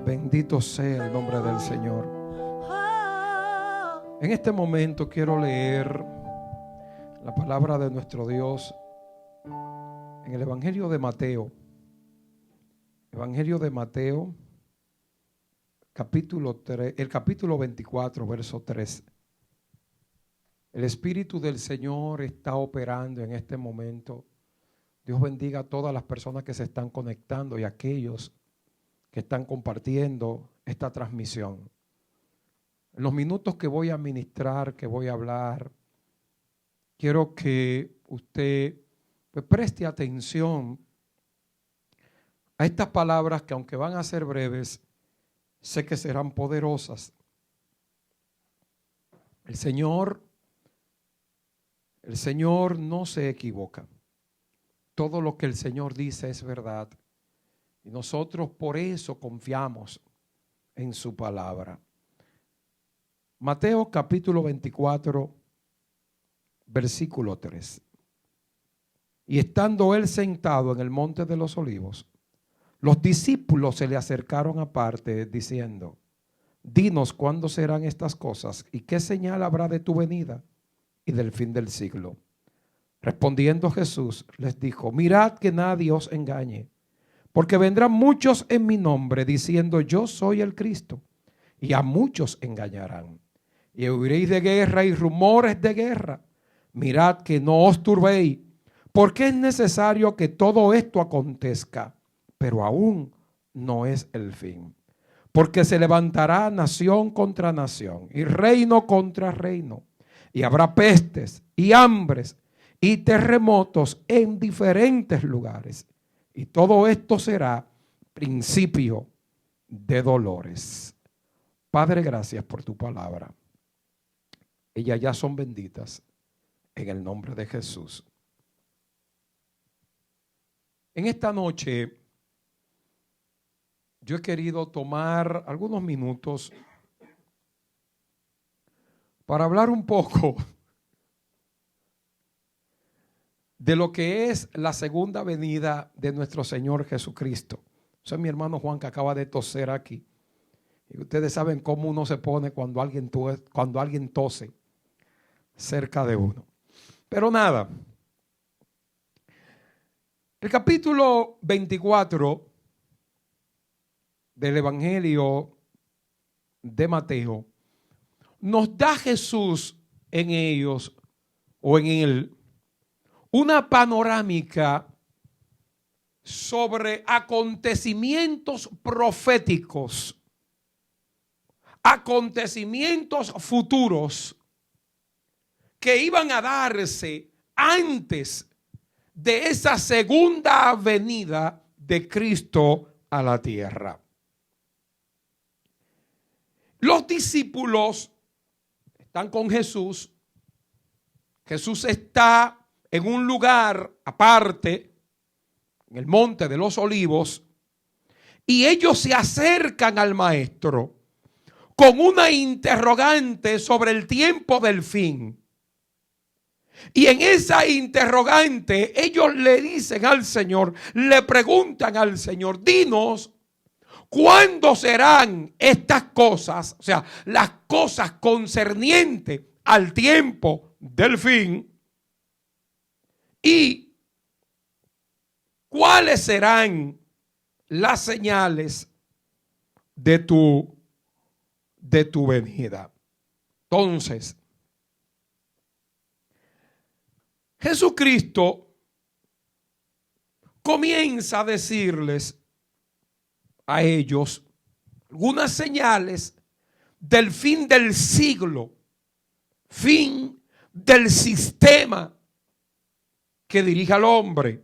Bendito sea el nombre del Señor. En este momento quiero leer la palabra de nuestro Dios en el Evangelio de Mateo. Evangelio de Mateo, capítulo 3, el capítulo 24, verso 3. El Espíritu del Señor está operando en este momento. Dios bendiga a todas las personas que se están conectando y a aquellos que están compartiendo esta transmisión. En los minutos que voy a ministrar, que voy a hablar, quiero que usted preste atención a estas palabras que, aunque van a ser breves, sé que serán poderosas. El Señor no se equivoca. Todo lo que el Señor dice es verdad. Y nosotros por eso confiamos en su palabra. Mateo capítulo 24, versículo 3. Y estando él sentado en el monte de los olivos, los discípulos se le acercaron aparte diciendo: dinos cuándo serán estas cosas y qué señal habrá de tu venida y del fin del siglo. Respondiendo Jesús les dijo: mirad que nadie os engañe, porque vendrán muchos en mi nombre diciendo yo soy el Cristo, y a muchos engañarán. Y oiréis de guerra y rumores de guerra. Mirad que no os turbéis, porque es necesario que todo esto acontezca, pero aún no es el fin. Porque se levantará nación contra nación y reino contra reino, y habrá pestes y hambres y terremotos en diferentes lugares. Y todo esto será principio de dolores. Padre, gracias por tu palabra. Ellas ya son benditas en el nombre de Jesús. En esta noche yo he querido tomar algunos minutos para hablar un poco de lo que es la segunda venida de nuestro Señor Jesucristo. Ese es mi hermano Juan, que acaba de toser aquí. Y ustedes saben cómo uno se pone cuando alguien tose cerca de uno. Pero nada, el capítulo 24 del Evangelio de Mateo nos da Jesús en ellos o en él una panorámica sobre acontecimientos proféticos, acontecimientos futuros que iban a darse antes de esa segunda venida de Cristo a la tierra. Los discípulos están con Jesús. Jesús está en un lugar aparte, en el monte de los olivos, y ellos se acercan al maestro con una interrogante sobre el tiempo del fin. Y en esa interrogante ellos le dicen al Señor, le preguntan al Señor: dinos cuándo serán estas cosas, o sea, las cosas concernientes al tiempo del fin, y cuáles serán las señales de tu venida. Entonces, Jesucristo comienza a decirles a ellos algunas señales del fin del siglo, fin del sistema que dirige al hombre.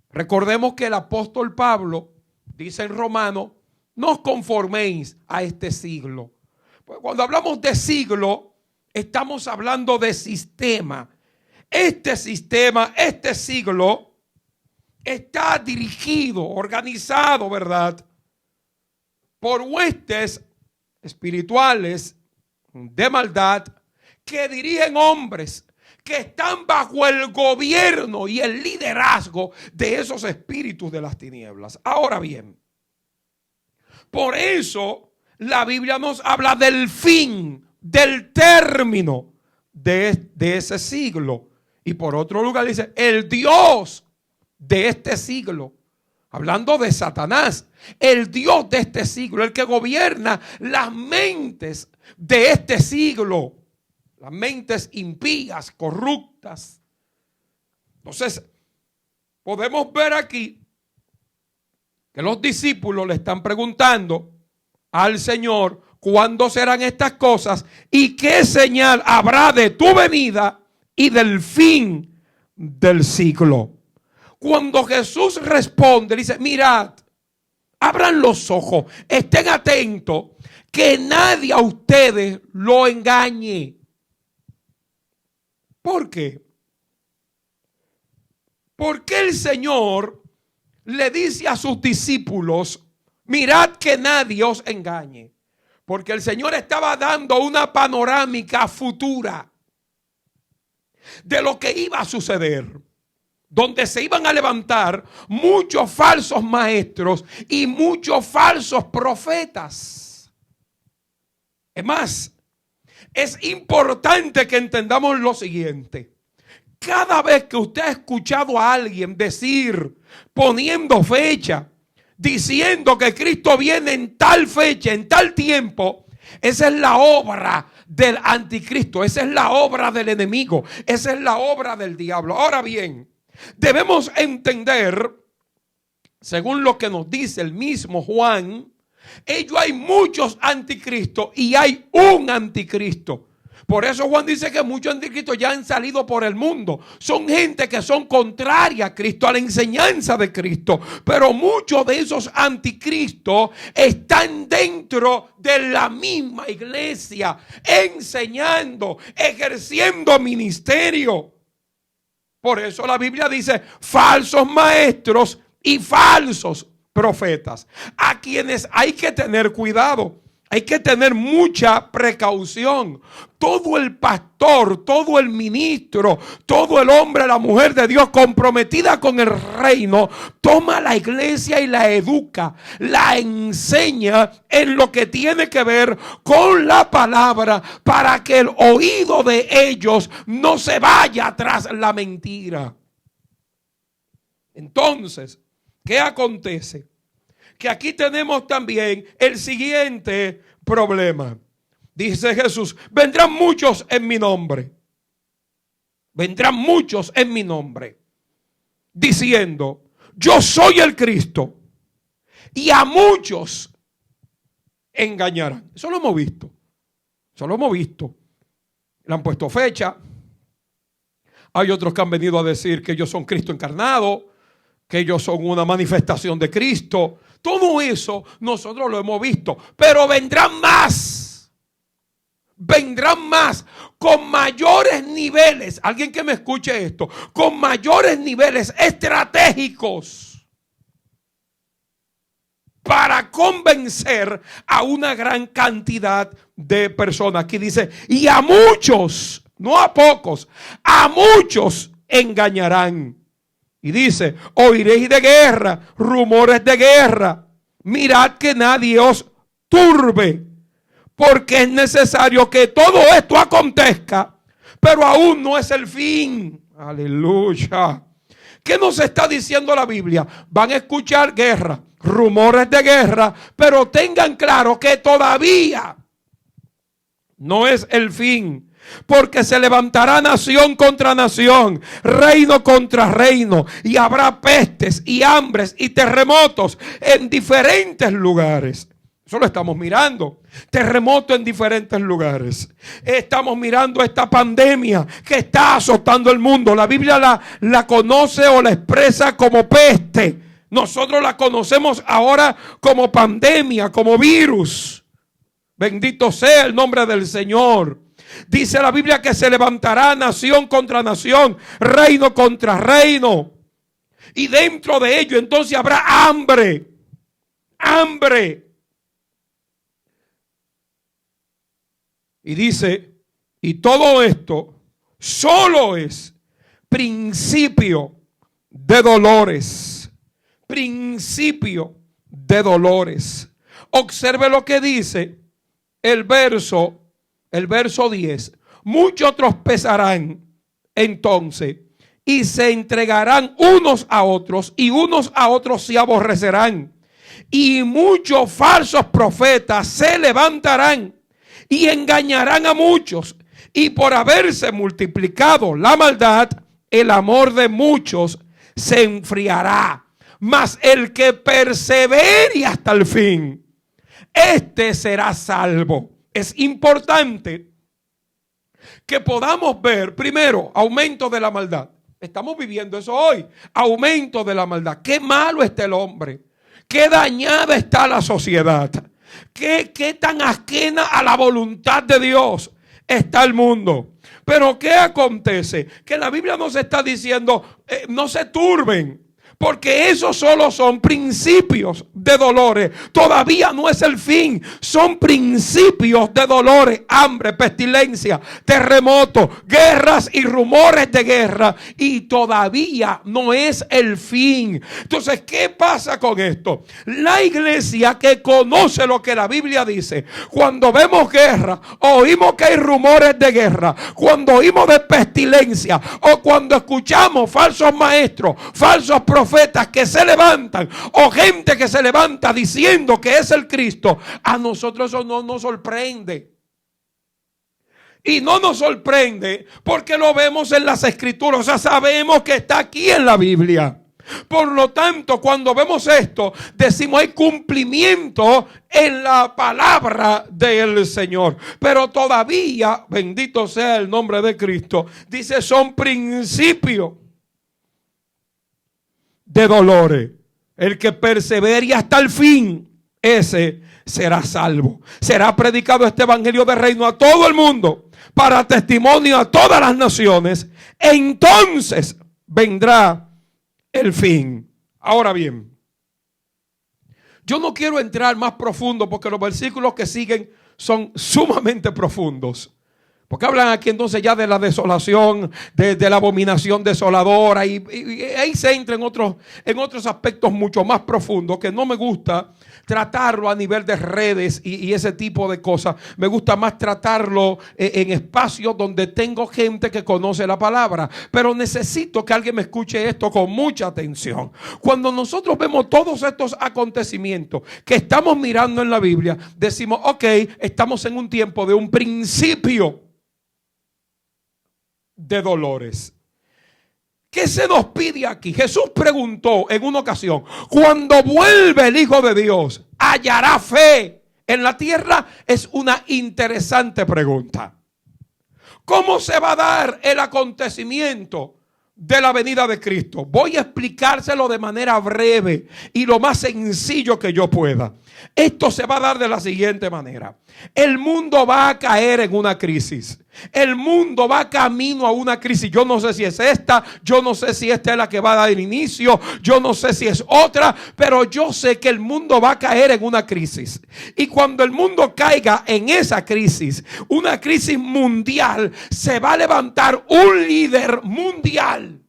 Recordemos que el apóstol Pablo dice en Romanos: no os conforméis a este siglo. Pues cuando hablamos de siglo, estamos hablando de sistema. Este sistema, este siglo, está dirigido, organizado, ¿verdad?, por huestes espirituales de maldad que dirigen hombres que están bajo el gobierno y el liderazgo de esos espíritus de las tinieblas. Ahora bien, Por eso la Biblia nos habla del fin, del término de ese siglo. Y por otro lugar dice, el Dios de este siglo. Hablando de Satanás, el Dios de este siglo, el que gobierna las mentes de este siglo. Las mentes impías, corruptas. Entonces, podemos ver aquí que los discípulos le están preguntando al Señor cuándo serán estas cosas y qué señal habrá de tu venida y del fin del siglo. Cuando Jesús responde, dice, mirad, abran los ojos, estén atentos, que nadie a ustedes lo engañe. ¿Por qué? Porque el Señor le dice a sus discípulos, mirad que nadie os engañe. Porque el Señor estaba dando una panorámica futura de lo que iba a suceder, donde se iban a levantar muchos falsos maestros y muchos falsos profetas. Es más, es importante que entendamos lo siguiente. Cada vez que usted ha escuchado a alguien decir, poniendo fecha, diciendo que Cristo viene en tal fecha, en tal tiempo, esa es la obra del anticristo, esa es la obra del enemigo, esa es la obra del diablo. Ahora bien, debemos entender, según lo que nos dice el mismo Juan, hay muchos anticristos y hay un anticristo. Por eso Juan dice que muchos anticristos ya han salido por el mundo. Son gente que son contraria a Cristo, a la enseñanza de Cristo. Pero muchos de esos anticristos están dentro de la misma iglesia, enseñando, ejerciendo ministerio. Por eso la Biblia dice falsos maestros y falsos profetas, a quienes hay que tener cuidado. Hay que tener mucha precaución. Todo el pastor, todo el ministro, todo el hombre, la mujer de Dios comprometida con el reino, toma la iglesia y la educa, la enseña en lo que tiene que ver con la palabra, para que el oído de ellos no se vaya tras la mentira. Entonces, ¿qué acontece? Que aquí tenemos también el siguiente problema. Dice Jesús, vendrán muchos en mi nombre. Vendrán muchos en mi nombre, diciendo, yo soy el Cristo. Y a muchos engañarán. Eso lo hemos visto. Eso lo hemos visto. Le han puesto fecha. Hay otros que han venido a decir que ellos son Cristo encarnado, que ellos son una manifestación de Cristo. Todo eso nosotros lo hemos visto. Pero vendrán más. Vendrán más con mayores niveles. Alguien que me escuche esto. Con mayores niveles estratégicos. Para convencer a una gran cantidad de personas. Aquí dice, y a muchos, no a pocos, a muchos engañarán. Y dice, oiréis de guerra, rumores de guerra. Mirad que nadie os turbe, porque es necesario que todo esto acontezca, pero aún no es el fin. Aleluya. ¿Qué nos está diciendo la Biblia? Van a escuchar guerra, rumores de guerra, pero tengan claro que todavía no es el fin. Porque se levantará nación contra nación, reino contra reino, y habrá pestes y hambres y terremotos en diferentes lugares. Eso lo estamos mirando. Terremoto en diferentes lugares. Estamos mirando esta pandemia que está azotando el mundo. La Biblia la conoce o la expresa como peste. Nosotros la conocemos ahora como pandemia, como virus. Bendito sea el nombre del Señor. Dice la Biblia que se levantará nación contra nación, reino contra reino. Y dentro de ello entonces habrá hambre. Hambre. Y dice, y todo esto solo es principio de dolores. Principio de dolores. Observe lo que dice el verso 10. Muchos tropezarán entonces y se entregarán unos a otros y unos a otros se aborrecerán. Y muchos falsos profetas se levantarán y engañarán a muchos. Y por haberse multiplicado la maldad, el amor de muchos se enfriará. Mas el que persevere hasta el fin, este será salvo. Es importante que podamos ver, primero, aumento de la maldad. Estamos viviendo eso hoy. Aumento de la maldad. Qué malo está el hombre. Qué dañada está la sociedad. Qué tan ajena a la voluntad de Dios está el mundo. Pero ¿qué acontece? Que la Biblia nos está diciendo, no se turben. Porque esos solo son principios de dolores. Todavía no es el fin. Son principios de dolores. Hambre, pestilencia, terremotos, guerras y rumores de guerra. Y todavía no es el fin. Entonces, ¿qué pasa con esto? La iglesia que conoce lo que la Biblia dice. Cuando vemos guerra, oímos que hay rumores de guerra. Cuando oímos de pestilencia. O cuando escuchamos falsos maestros, falsos profetas que se levantan, o gente que se levanta diciendo que es el Cristo, a nosotros eso no nos sorprende. Y no nos sorprende porque lo vemos en las escrituras, o sea, sabemos que está aquí en la Biblia. Por lo tanto, cuando vemos esto, decimos hay cumplimiento en la palabra del Señor. Pero todavía, bendito sea el nombre de Cristo, dice son principios de dolores. El que persevere hasta el fin, ese será salvo. Será predicado este evangelio de reino a todo el mundo, para testimonio a todas las naciones. Entonces vendrá el fin. Ahora bien, yo no quiero entrar más profundo porque los versículos que siguen son sumamente profundos. Porque hablan aquí entonces ya de la desolación, de la abominación desoladora, y ahí se entra en otros aspectos mucho más profundos que no me gusta tratarlo a nivel de redes y ese tipo de cosas. Me gusta más tratarlo en espacios donde tengo gente que conoce la palabra. Pero necesito que alguien me escuche esto con mucha atención. Cuando nosotros vemos todos estos acontecimientos que estamos mirando en la Biblia, decimos, ok, estamos en un tiempo de un principio de dolores. ¿Qué se nos pide aquí? Jesús preguntó en una ocasión, cuando vuelve el Hijo de Dios, ¿hallará fe en la tierra? Es una interesante pregunta. ¿Cómo se va a dar el acontecimiento de la venida de Cristo? Voy a explicárselo de manera breve y lo más sencillo que yo pueda. Esto se va a dar de la siguiente manera. El mundo va a caer en una crisis. El mundo va camino a una crisis. Yo no sé si es esta, yo no sé si esta es la que va a dar inicio, yo no sé si es otra, pero yo sé que el mundo va a caer en una crisis. Y cuando el mundo caiga en esa crisis, una crisis mundial, se va a levantar un líder mundial.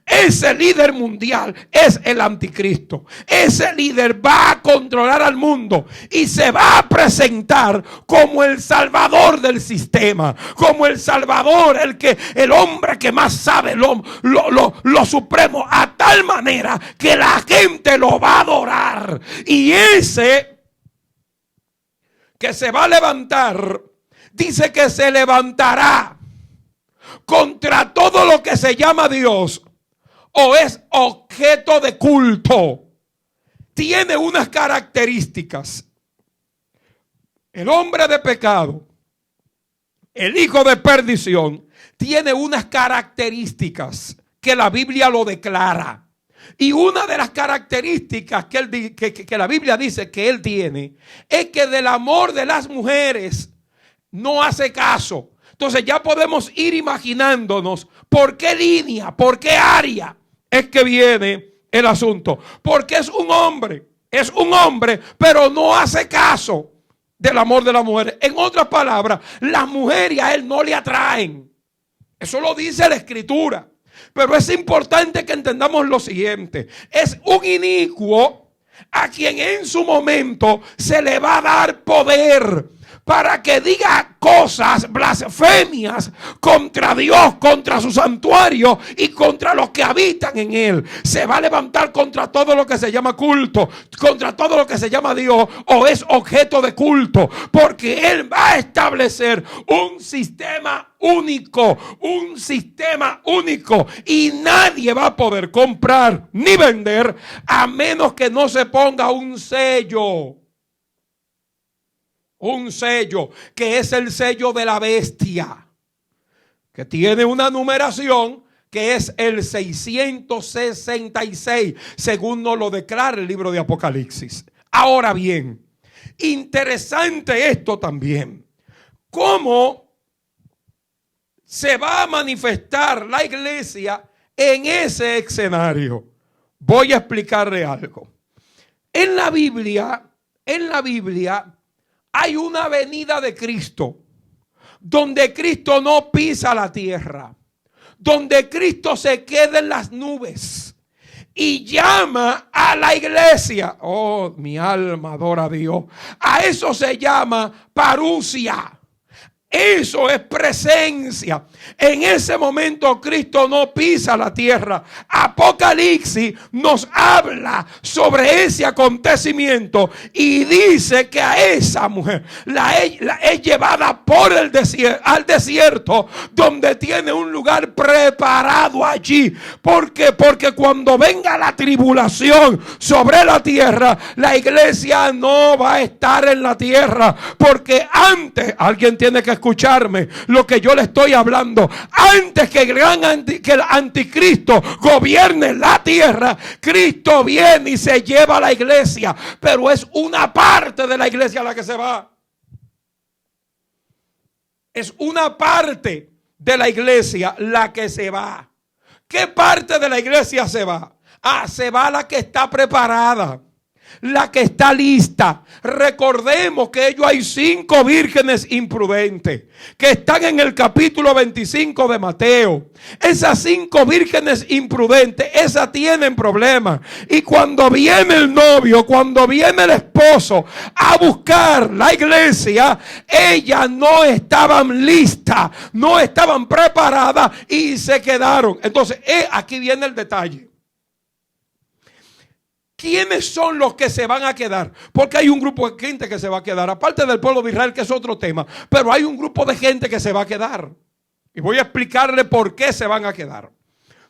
Ese líder mundial es el anticristo. Ese líder va a controlar al mundo y se va a presentar como el salvador del sistema, como el salvador, el hombre que más sabe lo supremo, a tal manera que la gente lo va a adorar. Y ese que se va a levantar, dice que se levantará contra todo lo que se llama Dios o es objeto de culto. Tiene unas características. El hombre de pecado, el hijo de perdición, tiene unas características que la Biblia lo declara. Y una de las características que la Biblia dice que él tiene es que del amor de las mujeres no hace caso. Entonces ya podemos ir imaginándonos por qué línea, por qué área es que viene el asunto. Porque es un hombre, pero no hace caso del amor de la mujer. En otras palabras, las mujeres a él no le atraen. Eso lo dice la Escritura. Pero es importante que entendamos lo siguiente. Es un inicuo a quien en su momento se le va a dar poder para que diga cosas, blasfemias contra Dios, contra su santuario y contra los que habitan en él. Se va a levantar contra todo lo que se llama culto, contra todo lo que se llama Dios o es objeto de culto, porque él va a establecer un sistema único, y nadie va a poder comprar ni vender a menos que no se ponga un sello. Un sello que es el sello de la bestia, que tiene una numeración que es el 666, según nos lo declara el libro de Apocalipsis. Ahora bien, interesante esto también, cómo se va a manifestar la iglesia en ese escenario. Voy a explicarle algo. En la Biblia hay una venida de Cristo, donde Cristo no pisa la tierra, donde Cristo se queda en las nubes y llama a la iglesia. Oh, mi alma adora a Dios. A eso se llama parusia. Eso es presencia. En ese momento Cristo no pisa la tierra. Apocalipsis nos habla sobre ese acontecimiento y dice que a esa mujer la es llevada por el desierto, al desierto, donde tiene un lugar preparado allí. Porque cuando venga la tribulación sobre la tierra, la iglesia no va a estar en la tierra, porque antes, alguien tiene que escucharme lo que yo le estoy hablando, antes que el anticristo gobierne la tierra, Cristo viene y se lleva a la iglesia, pero es una parte de la iglesia la que se va. Es una parte de la iglesia la que se va. ¿Qué parte de la iglesia se va? Se va la que está preparada, la que está lista. Recordemos que ellos hay 5 vírgenes imprudentes que están en el capítulo 25 de Mateo. Esas 5 vírgenes imprudentes, esas tienen problemas. Y cuando viene el novio, cuando viene el esposo a buscar la iglesia, ellas no estaban listas, no estaban preparadas y se quedaron. Entonces, aquí viene el detalle. ¿Quiénes son los que se van a quedar? Porque hay un grupo de gente que se va a quedar, aparte del pueblo de Israel, que es otro tema, pero hay un grupo de gente que se va a quedar. Y voy a explicarle por qué se van a quedar.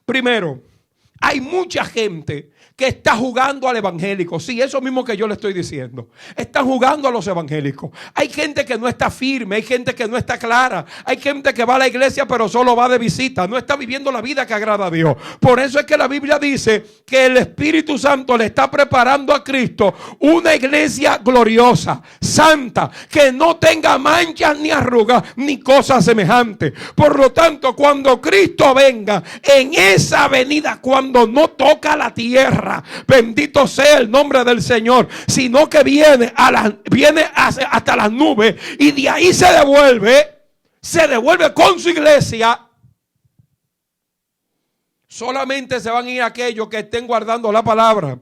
Primero, hay mucha gente que está jugando al evangélico. Sí, eso mismo que yo le estoy diciendo. Están jugando a los evangélicos. Hay gente que no está firme, hay gente que no está clara. Hay gente que va a la iglesia pero solo va de visita. No está viviendo la vida que agrada a Dios. Por eso es que la Biblia dice que el Espíritu Santo le está preparando a Cristo una iglesia gloriosa, santa, que no tenga manchas ni arrugas ni cosas semejantes. Por lo tanto, cuando Cristo venga en esa venida, cuando no toca la tierra, bendito sea el nombre del Señor, sino que viene hasta las nubes y de ahí se devuelve con su iglesia. Solamente se van a ir aquellos que estén guardando la palabra.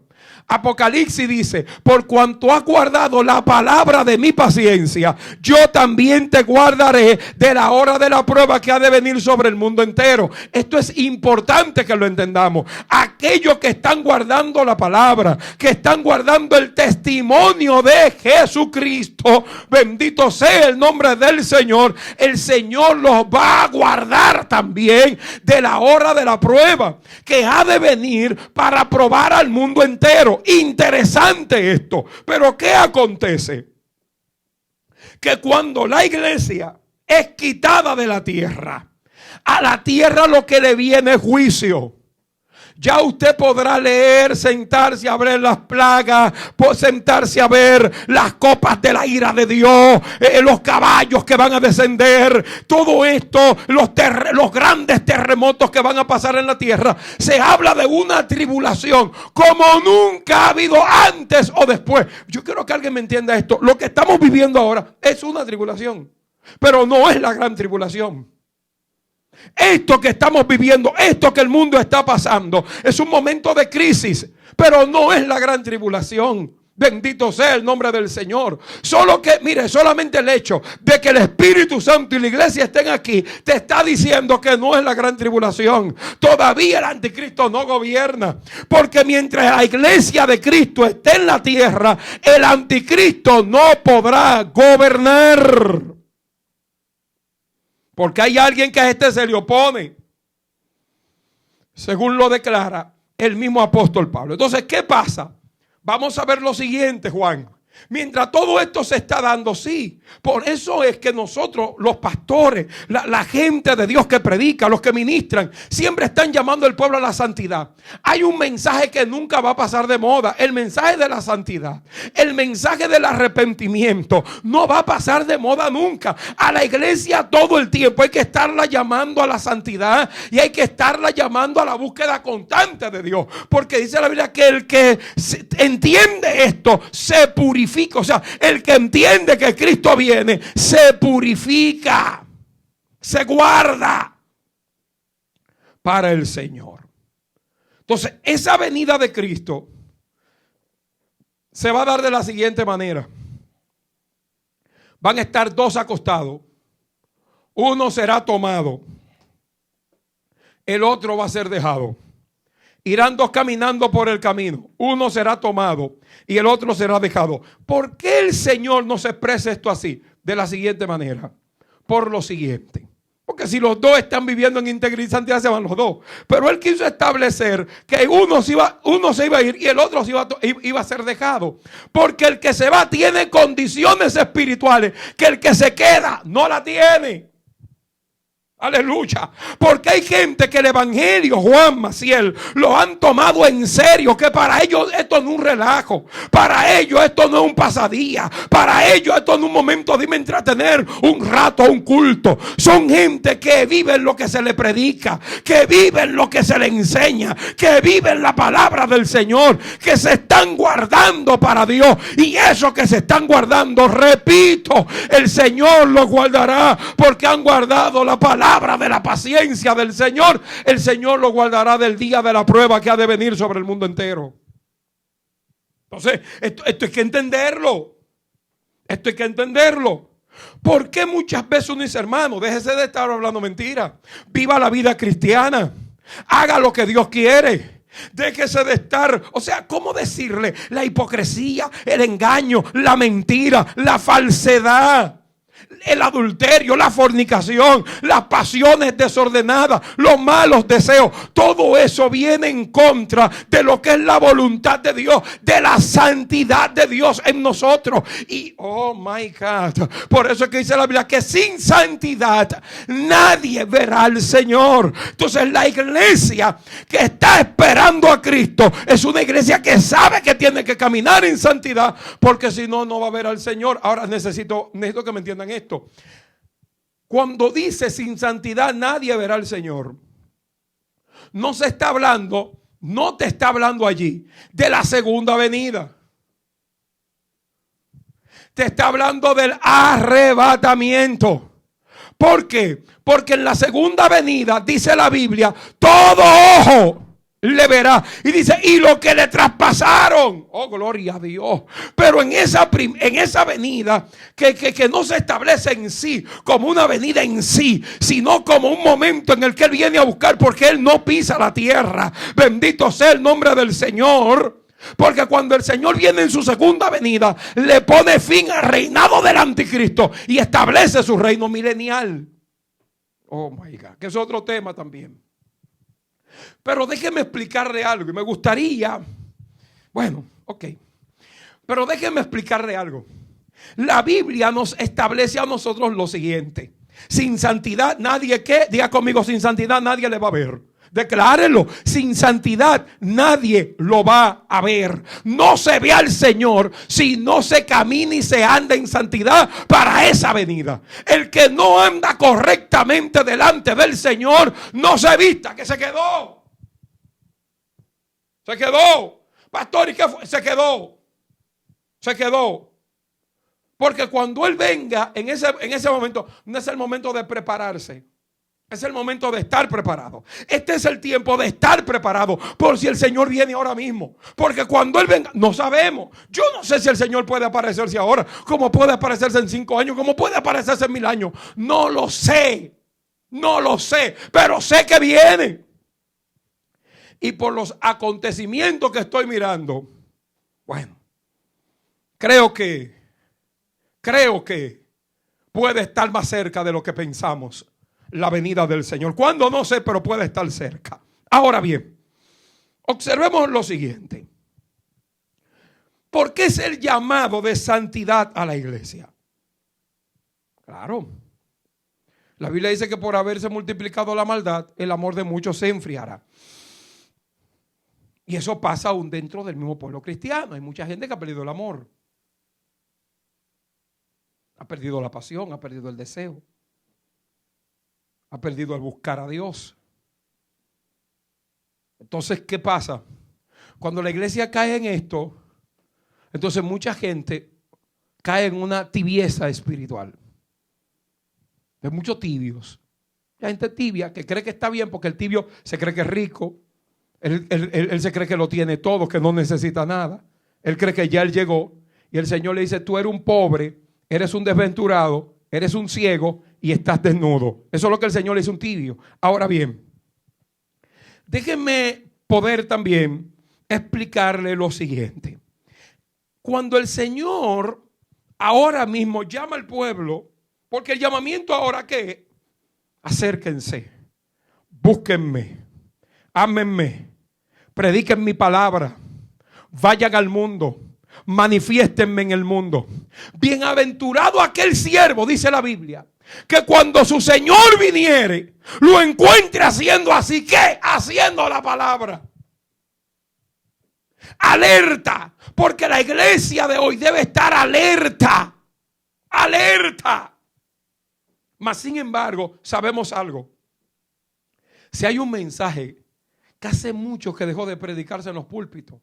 Apocalipsis dice: por cuanto has guardado la palabra de mi paciencia, yo también te guardaré de la hora de la prueba que ha de venir sobre el mundo entero. Esto es importante que lo entendamos. Aquellos que están guardando la palabra, que están guardando el testimonio de Jesucristo, bendito sea el nombre del Señor, el Señor los va a guardar también de la hora de la prueba que ha de venir para probar al mundo entero. Interesante esto, pero ¿qué acontece? Que cuando la iglesia es quitada de la tierra, a la tierra lo que le viene es juicio. Ya usted podrá leer, sentarse a ver las plagas, sentarse a ver las copas de la ira de Dios, los caballos que van a descender, todo esto, los grandes terremotos que van a pasar en la tierra. Se habla de una tribulación como nunca ha habido antes o después. Yo quiero que alguien me entienda esto. Lo que estamos viviendo ahora es una tribulación, pero no es la gran tribulación. Esto que estamos viviendo, esto que el mundo está pasando, es un momento de crisis, pero no es la gran tribulación. Bendito sea el nombre del Señor. Solo que, mire, solamente el hecho de que el Espíritu Santo y la iglesia estén aquí te está diciendo que no es la gran tribulación. Todavía el anticristo no gobierna, porque mientras la iglesia de Cristo esté en la tierra, el anticristo no podrá gobernar, porque hay alguien que a este se le opone, según lo declara el mismo apóstol Pablo. Entonces, ¿qué pasa? Vamos a ver lo siguiente, Juan. Mientras todo esto se está dando, sí. Por eso es que nosotros, los pastores, la gente de Dios que predica, los que ministran, siempre están llamando al pueblo a la santidad. Hay un mensaje que nunca va a pasar de moda. El mensaje de la santidad. El mensaje del arrepentimiento. No va a pasar de moda nunca. A la iglesia todo el tiempo hay que estarla llamando a la santidad. Y hay que estarla llamando a la búsqueda constante de Dios. Porque dice la Biblia que el que entiende esto se purifica. O sea, el que entiende que Cristo viene se purifica, se guarda para el Señor. Entonces, esa venida de Cristo se va a dar de la siguiente manera. Van a estar dos acostados. Uno será tomado, el otro va a ser dejado. Irán dos caminando por el camino. Uno será tomado y el otro será dejado. ¿Por qué el Señor nos expresa esto así? De la siguiente manera. Por lo siguiente. Porque si los dos están viviendo en integridad y santidad, se van los dos. Pero Él quiso establecer que uno se iba a ir y el otro iba a ser dejado. Porque el que se va tiene condiciones espirituales que el que se queda no la tiene. Aleluya. Porque hay gente que el evangelio, Juan Maciel, lo han tomado en serio. Que para ellos esto no es un relajo. Para ellos esto no es un pasadía. Para ellos esto no es un momento de entretener un rato, un culto. Son gente que viven lo que se le predica, que viven lo que se le enseña, que viven la palabra del Señor, que se están guardando para Dios. Y eso que se están guardando, repito, el Señor los guardará, porque han guardado la palabra de la paciencia del Señor. El Señor lo guardará del día de la prueba que ha de venir sobre el mundo entero. Entonces, esto hay que entenderlo. Esto hay que entenderlo. ¿Por qué muchas veces uno dice, hermano, déjese de estar hablando mentira? Viva la vida cristiana. Haga lo que Dios quiere. Déjese de estar, o sea, ¿cómo decirle? La hipocresía, el engaño, la mentira, la falsedad, el adulterio, la fornicación, las pasiones desordenadas, los malos deseos, todo eso viene en contra de lo que es la voluntad de Dios, de la santidad de Dios en nosotros. Y oh my God, por eso es que dice la Biblia que sin santidad nadie verá al Señor. Entonces la iglesia que está esperando a Cristo es una iglesia que sabe que tiene que caminar en santidad, porque si no, no va a ver al Señor. Ahora necesito que me entiendan esto. Cuando dice sin santidad nadie verá al Señor, no se está hablando, no te está hablando allí de la segunda venida. Te está hablando del arrebatamiento. ¿Por qué? Porque en la segunda venida dice la Biblia, todo ojo le verá. Y dice, y lo que le traspasaron. Oh, gloria a Dios. Pero en esa venida que no se establece en sí como una venida en sí, sino como un momento en el que Él viene a buscar, porque Él no pisa la tierra. Bendito sea el nombre del Señor. Porque cuando el Señor viene en su segunda venida, le pone fin al reinado del anticristo y establece su reino milenial. Oh my God, que es otro tema también. Pero déjeme explicarle algo. Y me gustaría, pero déjeme explicarle algo. La Biblia nos establece a nosotros lo siguiente: sin santidad nadie, ¿qué? Diga conmigo, sin santidad nadie le va a ver. Declárelo, sin santidad nadie lo va a ver. No se ve al Señor si no se camina y se anda en santidad para esa venida. El que no anda correctamente delante del Señor no se vista, que se quedó. Se quedó. Pastor, ¿y qué fue? Se quedó. Se quedó. Porque cuando Él venga en ese momento, no es el momento de prepararse. Es el momento de estar preparado. Este es el tiempo de estar preparado por si el Señor viene ahora mismo. Porque cuando Él venga, no sabemos. Yo no sé si el Señor puede aparecerse ahora, como puede aparecerse en 5 años, como puede aparecerse en 1000 años. No lo sé. No lo sé. Pero sé que viene. Y por los acontecimientos que estoy mirando, bueno, creo que puede estar más cerca de lo que pensamos la venida del Señor. ¿Cuándo? No sé, pero puede estar cerca. Ahora bien, observemos lo siguiente. ¿Por qué es el llamado de santidad a la iglesia? Claro. La Biblia dice que por haberse multiplicado la maldad, el amor de muchos se enfriará. Y eso pasa aún dentro del mismo pueblo cristiano. Hay mucha gente que ha perdido el amor. Ha perdido la pasión, ha perdido el deseo. Ha perdido el buscar a Dios. Entonces, ¿qué pasa? Cuando la iglesia cae en esto, entonces mucha gente cae en una tibieza espiritual. Hay muchos tibios. Hay gente tibia que cree que está bien porque el tibio se cree que es rico. Él se cree que lo tiene todo, que no necesita nada. Él cree que ya él llegó. Y el Señor le dice, tú eres un pobre, eres un desventurado, eres un ciego y estás desnudo. Eso es lo que el Señor le dice a un tibio. Ahora bien, déjenme poder también explicarle lo siguiente. Cuando el Señor ahora mismo llama al pueblo, porque el llamamiento ahora ¿qué? Acérquense, búsquenme, ámenme, prediquen mi palabra, vayan al mundo, manifiéstenme en el mundo. Bienaventurado aquel siervo, dice la Biblia, que cuando su Señor viniere, lo encuentre haciendo así. ¿Qué? Haciendo la palabra. Alerta, porque la iglesia de hoy debe estar alerta. Alerta. Mas sin embargo, sabemos algo. Si hay un mensaje que hace mucho que dejó de predicarse en los púlpitos,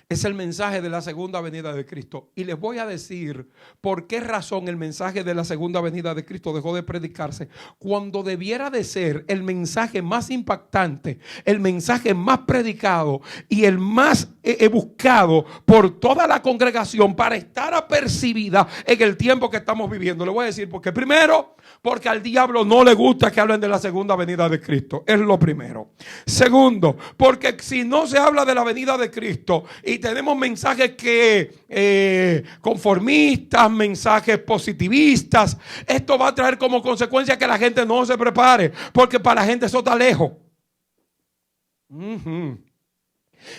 es el mensaje de la segunda venida de Cristo. Y les voy a decir por qué razón el mensaje de la segunda venida de Cristo dejó de predicarse, cuando debiera de ser el mensaje más impactante, el mensaje más predicado y el más buscado por toda la congregación para estar apercibida en el tiempo que estamos viviendo. Le voy a decir porque primero, porque al diablo no le gusta que hablen de la segunda venida de Cristo. Es lo primero. Segundo, porque si no se habla de la venida de Cristo y tenemos mensajes que conformistas, mensajes positivistas, esto va a traer como consecuencia que la gente no se prepare, porque para la gente eso está lejos.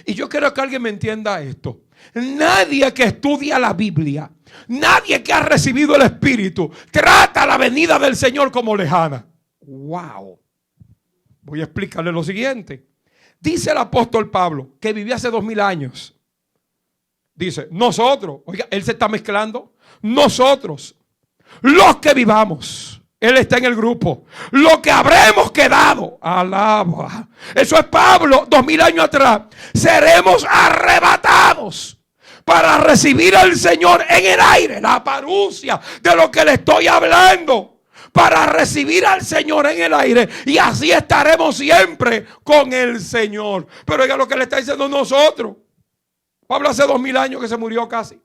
Y yo quiero que alguien me entienda esto. Nadie que estudia la Biblia, nadie que ha recibido el Espíritu, trata la venida del Señor como lejana. Wow. Voy a explicarle lo siguiente. Dice el apóstol Pablo, que vivió hace 2000 años. Dice, nosotros, oiga, él se está mezclando. Nosotros, los que vivamos, él está en el grupo. Lo que habremos quedado, alaba. Eso es Pablo, 2000 años atrás. Seremos arrebatados para recibir al Señor en el aire. La parusia de lo que le estoy hablando. Para recibir al Señor en el aire. Y así estaremos siempre con el Señor. Pero oiga lo que le está diciendo nosotros. Pablo hace 2000 años que se murió casi.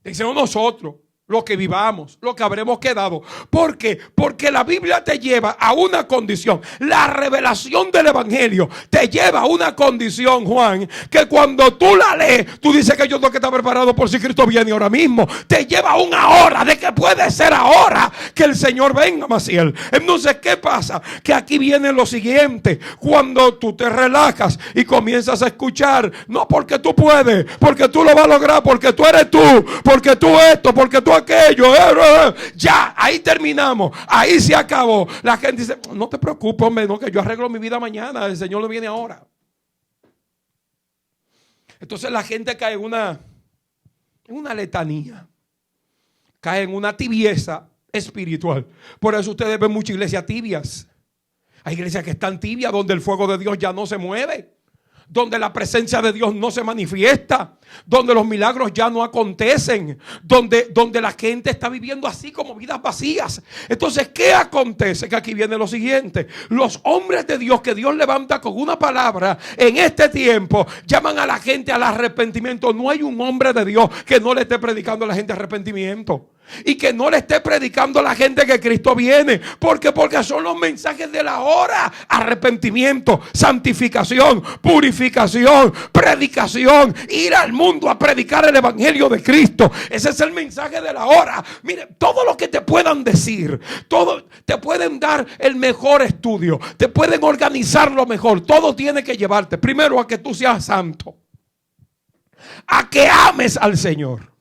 Dicen nosotros, los que vivamos, los que habremos quedado. ¿Por qué? Porque la Biblia te lleva a una condición. La revelación del Evangelio te lleva a una condición, Juan, que cuando tú la lees, tú dices que yo tengo que estar preparado por si Cristo viene ahora mismo. Te lleva a una hora de que puede ser ahora que el Señor venga, Maciel. Entonces, ¿qué pasa? Que aquí viene lo siguiente. Cuando tú te relajas y comienzas a escuchar, no porque tú puedes, porque tú lo vas a lograr, porque tú eres tú, porque tú esto, porque tú aquello, ya, ahí terminamos, ahí se acabó. La gente dice, no te preocupes, hombre, no, que yo arreglo mi vida mañana, el Señor no viene ahora. Entonces la gente cae en una letanía, cae en una tibieza espiritual. Por eso ustedes ven muchas iglesias tibias. Hay iglesias que están tibias donde el fuego de Dios ya no se mueve. donde la presencia de Dios no se manifiesta, donde los milagros ya no acontecen, donde la gente está viviendo así como vidas vacías. Entonces, ¿qué acontece? Que aquí viene lo siguiente: los hombres de Dios que Dios levanta con una palabra en este tiempo llaman a la gente al arrepentimiento. No hay un hombre de Dios que no le esté predicando a la gente arrepentimiento y que no le esté predicando a la gente que Cristo viene. Porque son los mensajes de la hora: arrepentimiento, santificación, purificación, predicación, ir al mundo a predicar el evangelio de Cristo. Ese es el mensaje de la hora. Mire, todo lo que te puedan decir, todo te pueden dar el mejor estudio, te pueden organizar lo mejor, todo tiene que llevarte primero a que tú seas santo, a que ames al Señor,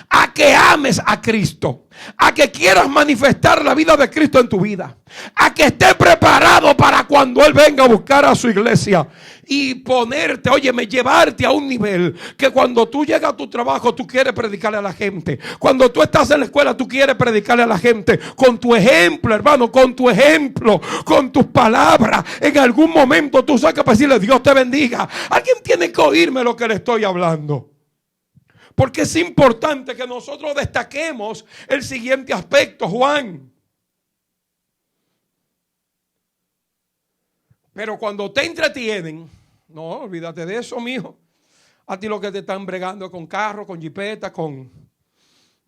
a que ames a Cristo, a que quieras manifestar la vida de Cristo en tu vida, a que estés preparado para cuando Él venga a buscar a su iglesia y ponerte, óyeme, llevarte a un nivel que cuando tú llegas a tu trabajo tú quieres predicarle a la gente, cuando tú estás en la escuela tú quieres predicarle a la gente, con tu ejemplo, hermano, con tu ejemplo, con tus palabras. En algún momento tú sacas para decirle: Dios te bendiga. Alguien tiene que oírme lo que le estoy hablando. Porque es importante que nosotros destaquemos el siguiente aspecto, Juan. Pero cuando te entretienen, no, olvídate de eso, mijo. A ti lo que te están bregando con carro, con jipeta,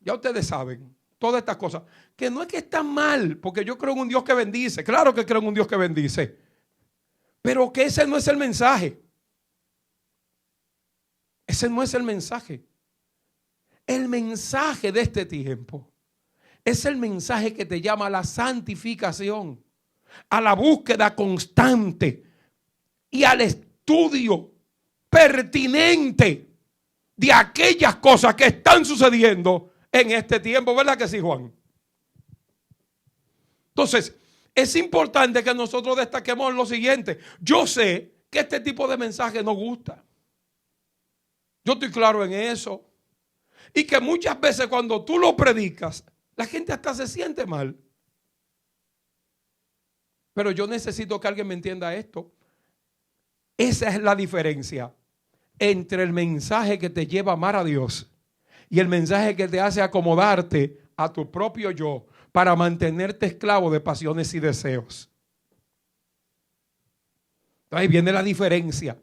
ya ustedes saben, todas estas cosas. Que no es que están mal, porque yo creo en un Dios que bendice. Claro que creo en un Dios que bendice. Pero que ese no es el mensaje. Ese no es el mensaje. El mensaje de este tiempo es el mensaje que te llama a la santificación, a la búsqueda constante y al estudio pertinente de aquellas cosas que están sucediendo en este tiempo. ¿Verdad que sí, Juan? Entonces, es importante que nosotros destaquemos lo siguiente. Yo sé que este tipo de mensaje nos gusta. Yo estoy claro en eso. Y que muchas veces cuando tú lo predicas, la gente hasta se siente mal. Pero yo necesito que alguien me entienda esto. Esa es la diferencia entre el mensaje que te lleva a amar a Dios y el mensaje que te hace acomodarte a tu propio yo para mantenerte esclavo de pasiones y deseos. Ahí viene la diferencia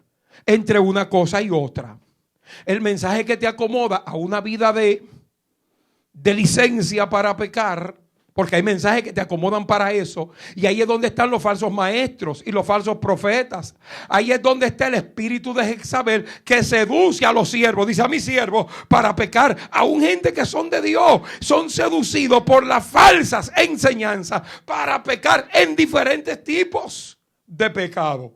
entre una cosa y otra. El mensaje que te acomoda a una vida de licencia para pecar, porque hay mensajes que te acomodan para eso, y ahí es donde están los falsos maestros y los falsos profetas. Ahí es donde está el espíritu de Jezabel que seduce a los siervos, dice: a mis siervos, para pecar. A un gente que son de Dios, son seducidos por las falsas enseñanzas para pecar en diferentes tipos de pecado.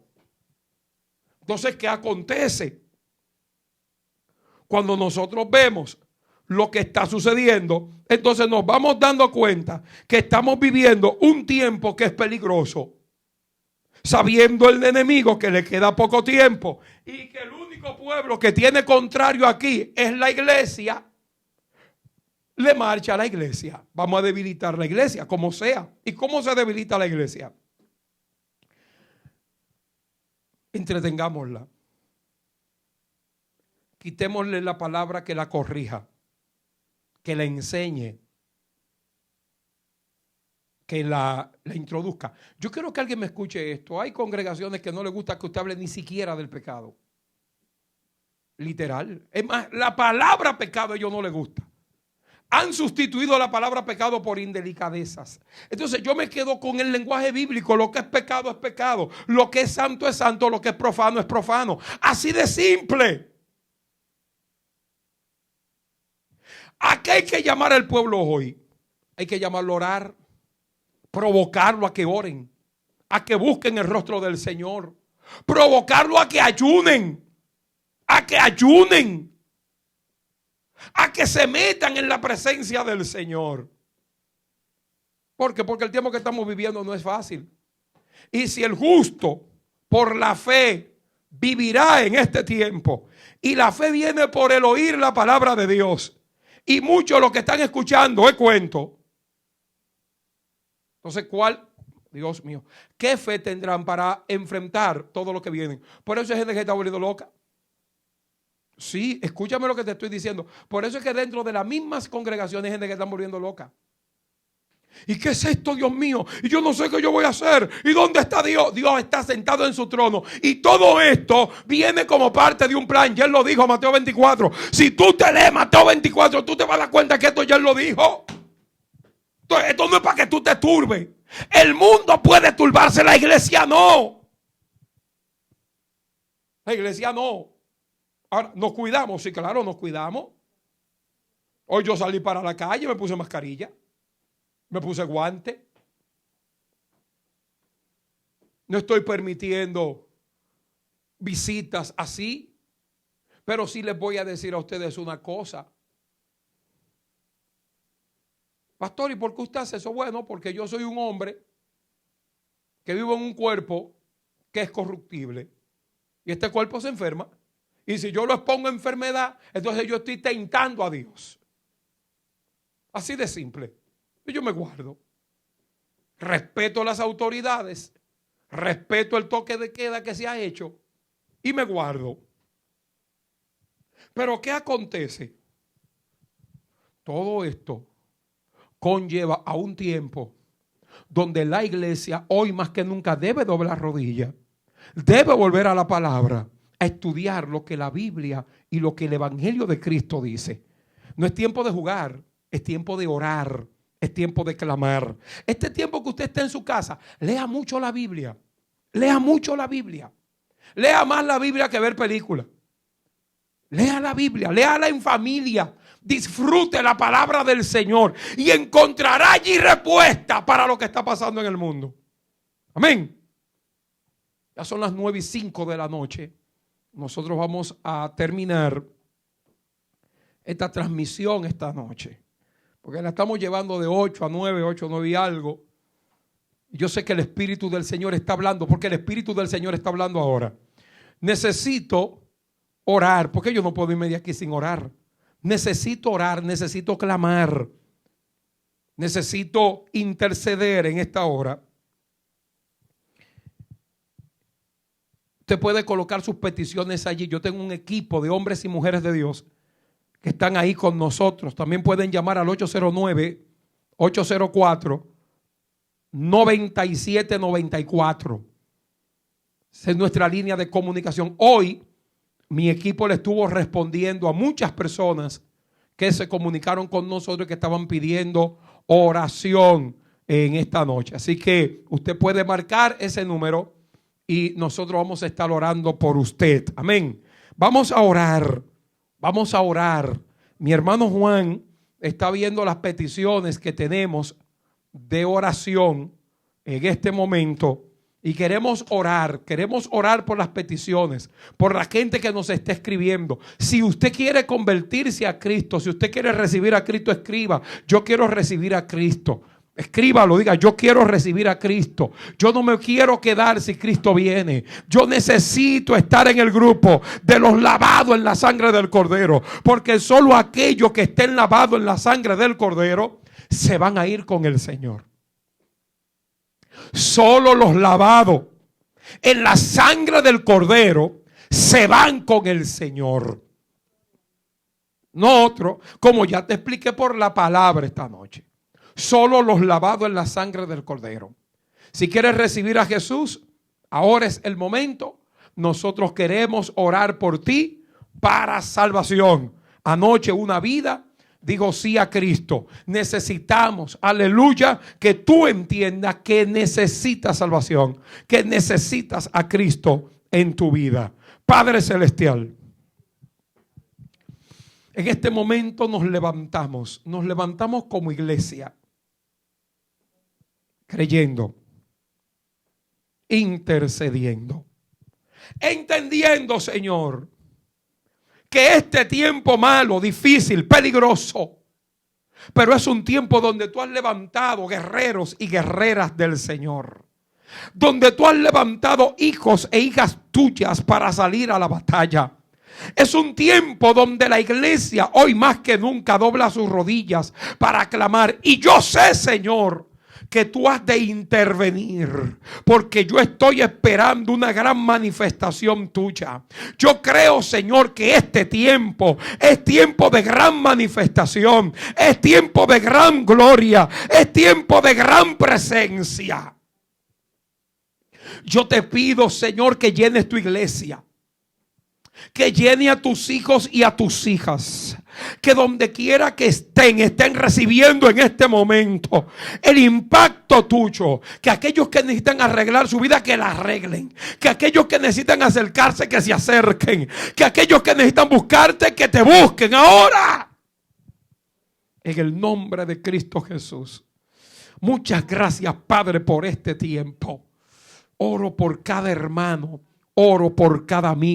Entonces, ¿qué acontece? Cuando nosotros vemos lo que está sucediendo, entonces nos vamos dando cuenta que estamos viviendo un tiempo que es peligroso. Sabiendo el enemigo que le queda poco tiempo y que el único pueblo que tiene contrario aquí es la iglesia, le marcha a la iglesia. Vamos a debilitar la iglesia, como sea. ¿Y cómo se debilita la iglesia? Entretengámosla. Quitémosle la palabra que la corrija, que la enseñe, que la introduzca. Yo quiero que alguien me escuche esto. Hay congregaciones que no les gusta que usted hable ni siquiera del pecado. Literal. Es más, la palabra pecado a ellos no les gusta. Han sustituido la palabra pecado por indelicadezas. Entonces yo me quedo con el lenguaje bíblico. Lo que es pecado, lo que es santo, lo que es profano es profano. Así de simple. ¿A qué hay que llamar al pueblo hoy? Hay que llamarlo a orar, provocarlo a que oren, a que busquen el rostro del Señor, provocarlo a que ayunen, a que se metan en la presencia del Señor. ¿Por qué? Porque el tiempo que estamos viviendo no es fácil. Y si el justo por la fe vivirá en este tiempo, y la fe viene por el oír la palabra de Dios, y muchos los que están escuchando es cuento. Entonces, Dios mío, ¿qué fe tendrán para enfrentar todo lo que viene? Por eso hay gente que está volviendo loca. Sí, escúchame lo que te estoy diciendo. Por eso es que dentro de las mismas congregaciones hay gente que está volviendo loca. ¿Y qué es esto, Dios mío? Y yo no sé qué yo voy a hacer. ¿Y dónde está Dios? Dios está sentado en su trono. Y todo esto viene como parte de un plan. Ya Él lo dijo, Mateo 24. Si tú te lees Mateo 24, tú te vas a dar cuenta que esto ya Él lo dijo. Entonces, esto no es para que tú te turbes. El mundo puede turbarse, la iglesia no. La iglesia no. Ahora, ¿nos cuidamos? Sí, claro, nos cuidamos. Hoy yo salí para la calle, me puse mascarilla. Me puse guante. No estoy permitiendo visitas así. Pero sí les voy a decir a ustedes una cosa. Pastor, ¿y por qué usted hace eso? Bueno, porque yo soy un hombre que vivo en un cuerpo que es corruptible. Y este cuerpo se enferma. Y si yo lo expongo a enfermedad, entonces yo estoy tentando a Dios. Así de simple. Y yo me guardo. Respeto las autoridades. Respeto el toque de queda que se ha hecho. Y me guardo. Pero ¿qué acontece? Todo esto conlleva a un tiempo donde la iglesia hoy más que nunca debe doblar rodillas. Debe volver a la palabra, a estudiar lo que la Biblia y lo que el Evangelio de Cristo dice. No es tiempo de jugar, es tiempo de orar. Es tiempo de clamar. Este tiempo que usted está en su casa, lea mucho la Biblia. Lea mucho la Biblia. Lea más la Biblia que ver películas. Lea la Biblia, léala en familia. Disfrute la palabra del Señor y encontrará allí respuesta para lo que está pasando en el mundo. Amén. Ya son las 9:05 de la noche. Nosotros vamos a terminar esta transmisión esta noche. Porque la estamos llevando de 8 a 9, 8 a 9 y algo. Y yo sé que el Espíritu del Señor está hablando, porque el Espíritu del Señor está hablando ahora. Necesito orar, porque yo no puedo irme de aquí sin orar. Necesito orar, necesito clamar. Necesito interceder en esta hora. Usted puede colocar sus peticiones allí. Yo tengo un equipo de hombres y mujeres de Dios que están ahí con nosotros. También pueden llamar al 809-804-9794. Esa es nuestra línea de comunicación. Hoy mi equipo le estuvo respondiendo a muchas personas que se comunicaron con nosotros y que estaban pidiendo oración en esta noche. Así que usted puede marcar ese número y nosotros vamos a estar orando por usted. Amén. Vamos a orar. Vamos a orar. Mi hermano Juan está viendo las peticiones que tenemos de oración en este momento y queremos orar por las peticiones, por la gente que nos está escribiendo. Si usted quiere convertirse a Cristo, si usted quiere recibir a Cristo, escriba: yo quiero recibir a Cristo. Escríbalo, diga: yo quiero recibir a Cristo. Yo no me quiero quedar si Cristo viene. Yo necesito estar en el grupo de los lavados en la sangre del Cordero, porque solo aquellos que estén lavados en la sangre del Cordero se van a ir con el Señor. Solo los lavados en la sangre del Cordero se van con el Señor. No otro, como ya te expliqué por la palabra esta noche. Solo los lavados en la sangre del Cordero. Si quieres recibir a Jesús, ahora es el momento. Nosotros queremos orar por ti para salvación. Anoche una vida dijo sí a Cristo. Necesitamos, aleluya, que tú entiendas que necesitas salvación, que necesitas a Cristo en tu vida. Padre Celestial, en este momento nos levantamos como iglesia, creyendo, intercediendo, entendiendo, Señor, que este tiempo malo, difícil, peligroso, pero es un tiempo donde tú has levantado guerreros y guerreras del Señor, donde tú has levantado hijos e hijas tuyas para salir a la batalla. Es un tiempo donde la iglesia hoy más que nunca dobla sus rodillas para clamar. Y yo sé, Señor, que tú has de intervenir, porque yo estoy esperando una gran manifestación tuya. Yo creo, Señor, que este tiempo es tiempo de gran manifestación, es tiempo de gran gloria, es tiempo de gran presencia. Yo te pido, Señor, que llenes tu iglesia, que llene a tus hijos y a tus hijas, que donde quiera que estén recibiendo en este momento el impacto tuyo, que aquellos que necesitan arreglar su vida, que la arreglen, que aquellos que necesitan acercarse, que se acerquen, que aquellos que necesitan buscarte, que te busquen ahora, en el nombre de Cristo Jesús. Muchas gracias, Padre, por este tiempo. Oro por cada hermano, oro por cada amigo.